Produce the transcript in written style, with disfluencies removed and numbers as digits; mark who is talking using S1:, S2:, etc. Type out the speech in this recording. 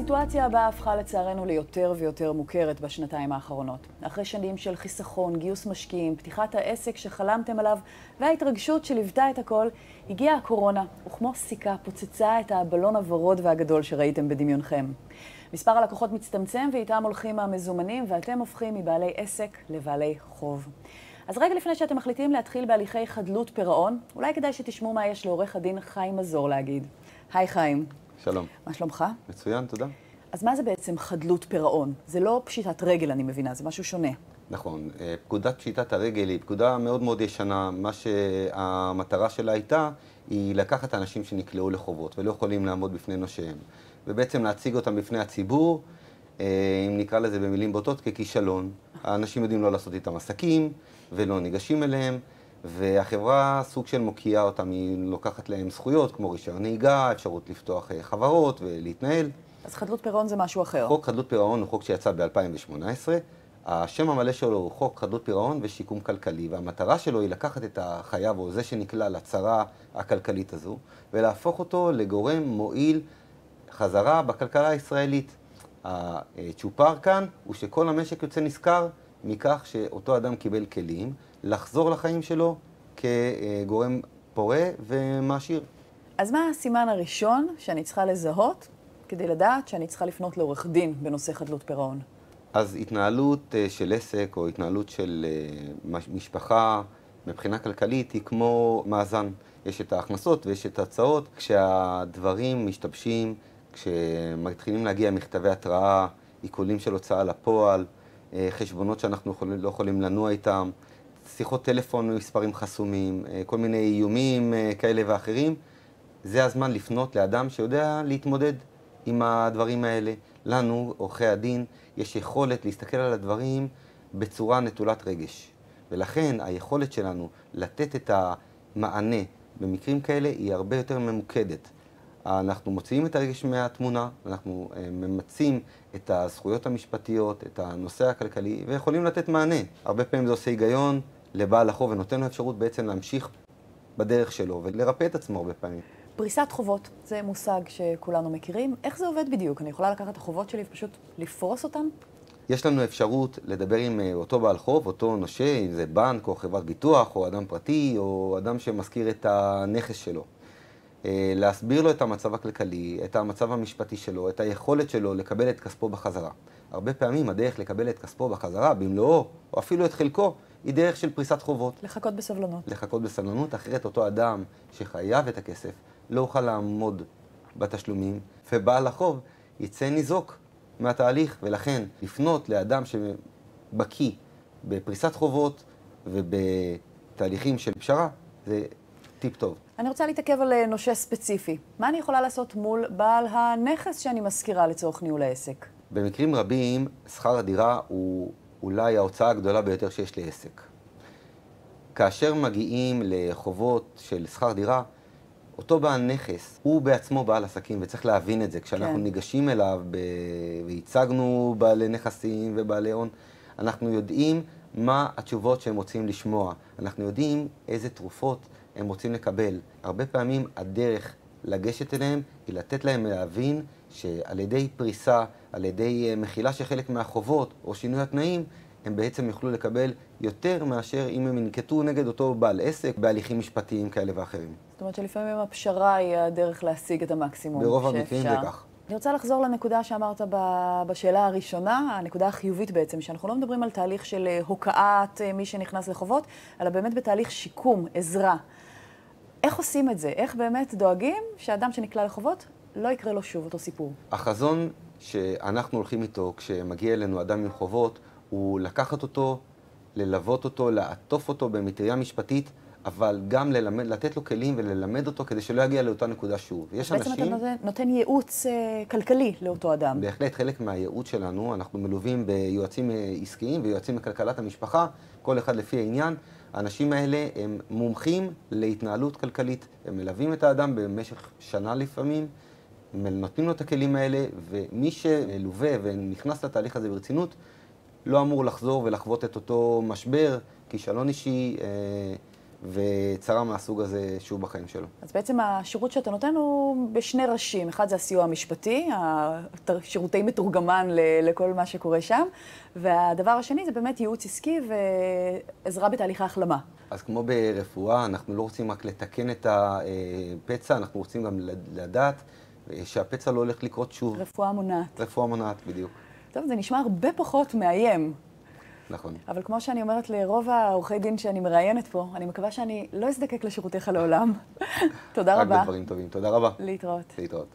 S1: הסיטואציה הבאה הפכה לצערנו ליותר ויותר מוכרת בשנתיים האחרונות. אחרי שנים של חיסכון, גיוס משקיעים, פתיחת העסק שחלמתם עליו וההתרגשות שליוותה את הכל, הגיעה הקורונה, וכמו סיכה פוצצה את הבלון הוורוד והגדול שראיתם בדמיונכם. מספר הלקוחות מצטמצם ואיתם הולכים המזומנים, ואתם הופכים מבעלי עסק לבעלי חוב. אז רגע לפני שאתם מחליטים להתחיל בהליכי חדלות פירעון, אולי כדאי שתשמעו מה יש לעורך הדין חיים מזור להגיד. היי חיים.
S2: שלום.
S1: מה שלומך?
S2: מצוין, תודה.
S1: אז מה זה בעצם חדלות פירעון? זה לא פשיטת רגל, אני מבינה, זה משהו שונה.
S2: נכון. פקודת פשיטת הרגל היא פקודה מאוד מאוד ישנה. מה שהמטרה שלה הייתה, היא לקחת אנשים שנקלעו לחובות ולא יכולים לעמוד בפני נושיהם. ובעצם להציג אותם בפני הציבור, אם נקרא לזה במילים בוטות, ככישלון. האנשים יודעים לא לעשות איתם עסקים ולא ניגשים אליהם, והחברה סוג של מוקיעה אותם, היא לוקחת להם זכויות כמו רישיון נהיגה, אפשרות לפתוח חברות ולהתנהל.
S1: אז חדלות פירעון זה משהו אחר.
S2: חוק חדלות פירעון הוא חוק שיצא ב-2018. השם המלא שלו הוא חוק חדלות פירעון ושיקום כלכלי, והמטרה שלו היא לקחת את החייב או זה שנקלע לצרה הכלכלית הזו, ולהפוך אותו לגורם מועיל חזרה בכלכלה הישראלית. הצ'ופר כאן הוא שכל המשק יוצא נשכר מכך שאותו אדם קיבל כלים לחזור לחיים שלו כגורם פורה ומעשיר.
S1: אז מה הסימן הראשון שאני צריכה לזהות כדי לדעת שאני צריכה לפנות לעורך דין בנושא חדלות פירעון?
S2: אז התנהלות של עסק או התנהלות של משפחה מבחינה כלכלית היא כמו מאזן. יש את ההכנסות ויש את ההוצאות. כשהדברים משתבשים, כשמתחילים להגיע מכתבי התראה, עיקולים של הוצאה לפועל, חשבונות שאנחנו לא יכולים לנוע איתם, שיחות טלפון ממספרים חסומים, כל מיני איומים כאלה ואחרים, זה הזמן לפנות לאדם שיודע להתמודד עם הדברים האלה. לנו, עורכי הדין, יש יכולת להסתכל על הדברים בצורה נטולת רגש. ולכן היכולת שלנו לתת את המענה במקרים כאלה היא הרבה יותר ממוקדת. אנחנו מוציאים את הרגש מהתמונה, אנחנו ממצים את הזכויות המשפטיות, את הנושא הכלכלי, ויכולים לתת מענה. הרבה פעמים זה עושה היגיון לבעל החוב ונותן לו אפשרות בעצם להמשיך בדרך שלו ולרפא את עצמו הרבה פעמים.
S1: פריסת חובות, זה מושג שכולנו מכירים. איך זה עובד בדיוק? אני יכולה לקחת את החובות שלי ופשוט לפרוס אותן?
S2: יש לנו אפשרות לדבר עם אותו בעל חוב, אותו נושה, אם זה בנק או חברת ביטוח או אדם פרטי או אדם שמזכיר את הנכס שלו. להסביר לו את המצב הכלכלי, את המצב המשפטי שלו, את היכולת שלו לקבל את כספו בחזרה. הרבה פעמים הדרך לקבל את כספו בחזרה במלואו, או אפילו את חלקו, היא דרך של פריסת חובות.
S1: לחכות בסבלנות.
S2: לחכות בסבלנות, אחרת אותו אדם שחייב את הכסף לא יוכל לעמוד בתשלומים, ובעל החוב יצא ניזוק מהתהליך, ולכן לפנות לאדם שבקיא בפריסת חובות ובתהליכים של פשרה, זה טיפ טוב.
S1: אני רוצה להתעכב על נושה ספציפי. מה אני יכולה לעשות מול בעל הנכס שאני מזכירה לצורך ניהול העסק?
S2: במקרים רבים, שכר הדירה הוא אולי ההוצאה הגדולה ביותר שיש לעסק. כאשר מגיעים לחובות של שכר דירה, אותו בעל נכס הוא בעצמו בעל עסקים, וצריך להבין את זה. כשאנחנו ניגשים אליו והצגנו בעלי נכסים ובעלי הון, אנחנו יודעים מה התשובות שהם רוצים לשמוע. אנחנו יודעים איזה תרופות הם רוצים לקבל. הרבה פעמים הדרך לגשת אליהם היא לתת להם להבין שעל ידי פריסה, על ידי מחילה של חלק מהחובות או שינוי התנאים, הם בעצם יוכלו לקבל יותר מאשר אם הם ינקטו נגד אותו בעל עסק בהליכים משפטיים כאלה ואחרים.
S1: זאת אומרת שלפעמים הפשרה היא הדרך להשיג את המקסימום
S2: ברוב המקרים זה כך.
S1: אני רוצה לחזור לנקודה שאמרת בשאלה הראשונה, הנקודה החיובית בעצם, שאנחנו לא מדברים על תהליך של הוקעת מי שנכנס לחובות, אלא באמת בתהליך שיקום, עזרה. איך עושים את זה? איך באמת דואגים שהאדם שנקלע לחובות לא יקרה לו שוב אותו סיפור?
S2: החזון שאנחנו הולכים איתו כשמגיע אלינו אדם עם חובות, הוא לקחת אותו, ללוות אותו, לעטוף אותו במטריה משפטית, אבל גם לתת לו כלים וללמד אותו כדי שלא יגיע לאותה נקודה שוב. יש
S1: בעצם
S2: אנשים...
S1: אתה נותן ייעוץ כלכלי לאותו אדם.
S2: בהחלט חלק מהייעוץ שלנו, אנחנו מלווים ביועצים עסקיים ויועצים לכלכלת המשפחה, כל אחד לפי העניין. האנשים האלה הם מומחים להתנהלות כלכלית, הם מלווים את האדם במשך שנה לפעמים, נותנים לו את הכלים האלה, ומי שלווה ונכנס לתהליך הזה ברצינות, לא אמור לחזור ולחוות את אותו משבר, כישלון אישי וצרה מהסוג הזה שוב בחיים שלו.
S1: אז בעצם השירות שאתה נותן הוא בשני ראשים. אחד זה הסיוע המשפטי, שירותי מתורגמן לכל מה שקורה שם, והדבר השני זה באמת ייעוץ עסקי ועזרה בתהליך ההחלמה.
S2: אז כמו ברפואה, אנחנו לא רוצים רק לתקן את הפצע, אנחנו רוצים גם לדעת שהפצע לא הולך לקרות שוב.
S1: רפואה מונעת.
S2: רפואה מונעת, בדיוק.
S1: טוב, זה נשמע הרבה פחות מאיים.
S2: נכון.
S1: אבל כמו שאני אומרת לרוב העורכי דין שאני מראיינת פה, אני מקווה שאני לא אזדקק לשירותיך לעולם. תודה רבה.
S2: רק בדברים טובים. תודה רבה.
S1: להתראות.
S2: להתראות.